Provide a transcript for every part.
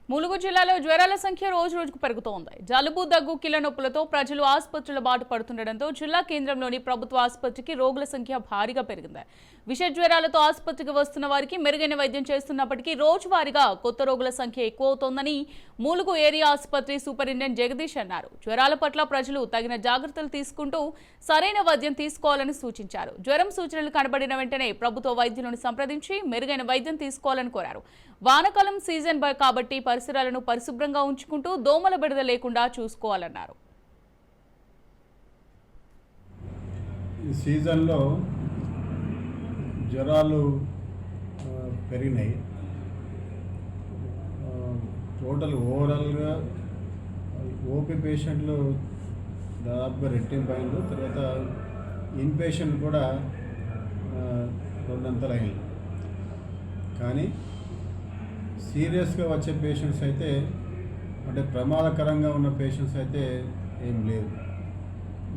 ములుగు జిల్లాలో జ్వరాల సంఖ్య రోజు రోజుకు పెరుగుతోంది. జలుబు, దగ్గు, కీళ్ల నొప్పులతో ప్రజలు ఆసుపత్రుల బాట పడుతుండటంతో జిల్లా కేంద్రంలోని ప్రభుత్వ ఆసుపత్రికి రోగుల సంఖ్య భారీగా పెరిగింది. విష జ్వరాలతో ఆసుపత్రికి వస్తున్న వారికి మెరుగైన వైద్యం చేస్తున్నప్పటికీ రోజువారీగా కొత్త రోగుల సంఖ్య ఎక్కువవుతోందని ములుగు ఏరియా ఆసుపత్రి సూపరింటెండెంట్ జగదీష్ అన్నారు. జ్వరాల పట్ల ప్రజలు తగిన జాగ్రత్తలు తీసుకుంటూ సరైన వైద్యం తీసుకోవాలని సూచించారు. జ్వరం సూచనలు కనబడిన వెంటనే ప్రభుత్వ వైద్యులను సంప్రదించి మెరుగైన వైద్యం తీసుకోవాలని కోరారు. వానాకాలం సీజన్ కాబట్టి పరిసరాలను పరిశుభ్రంగా ఉంచుకుంటూ దోమల బెడద లేకుండా చూసుకోవాలన్నారు. ఈ సీజన్లో జ్వరాలు పెరిగినాయి. టోటల్ ఓవరాల్గా ఓపీ పేషెంట్లు దాదాపుగా రెట్టింపు అయింది. తర్వాత ఇన్పేషెంట్ కూడా రెండంతలు అయింది. కానీ సీరియస్గా వచ్చే పేషెంట్స్ అయితే అంటే ప్రమాదకరంగా ఉన్న పేషెంట్స్ అయితే ఏం లేదు.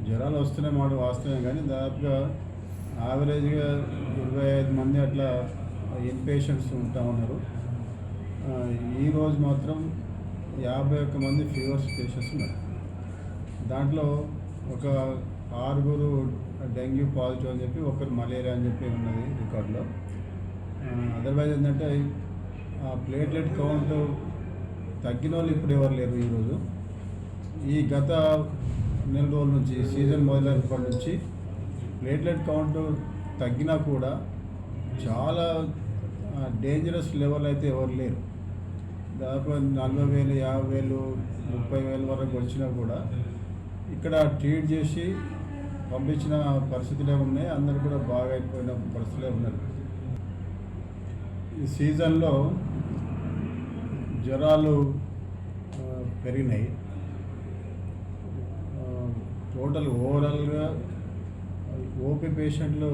జ్వరాలు వస్తున్నాయి మాట వాస్తవమే, కానీ దాదాపుగా యావరేజ్గా 25 మంది అట్లా ఇన్పేషెంట్స్ ఉంటా ఉన్నారు. ఈరోజు మాత్రం 51 మంది ఫీవర్స్ పేషెంట్స్ ఉన్నారు. దాంట్లో ఒక 6 డెంగ్యూ పాజిటివ్ అని చెప్పి, ఒకరు మలేరియా అని చెప్పి ఉన్నది రికార్డులో. అదర్వైజ్ ఏంటంటే ప్లేట్లెట్ కౌంట్ తగ్గిన వాళ్ళు ఇప్పుడు ఎవరు లేరు. ఈరోజు ఈ గత నెల రోజుల నుంచి సీజన్ మొదలైనప్పటి నుంచి ప్లేట్లెట్ కౌంట్ తగ్గినా కూడా చాలా డేంజరస్ లెవెల్ అయితే ఎవరు లేరు. దాదాపు 40,000, 50,000, 30,000 వరకు వచ్చినా కూడా ఇక్కడ ట్రీట్ చేసి పంపించిన పరిస్థితులే ఉన్నాయి. అందరూ కూడా బాగా అయిపోయిన పరిస్థితులే ఉన్నారు. ఈ సీజన్లో జ్వరాలు పెరిగినాయి. టోటల్ ఓవరాల్గా ఓపీ పేషెంట్లు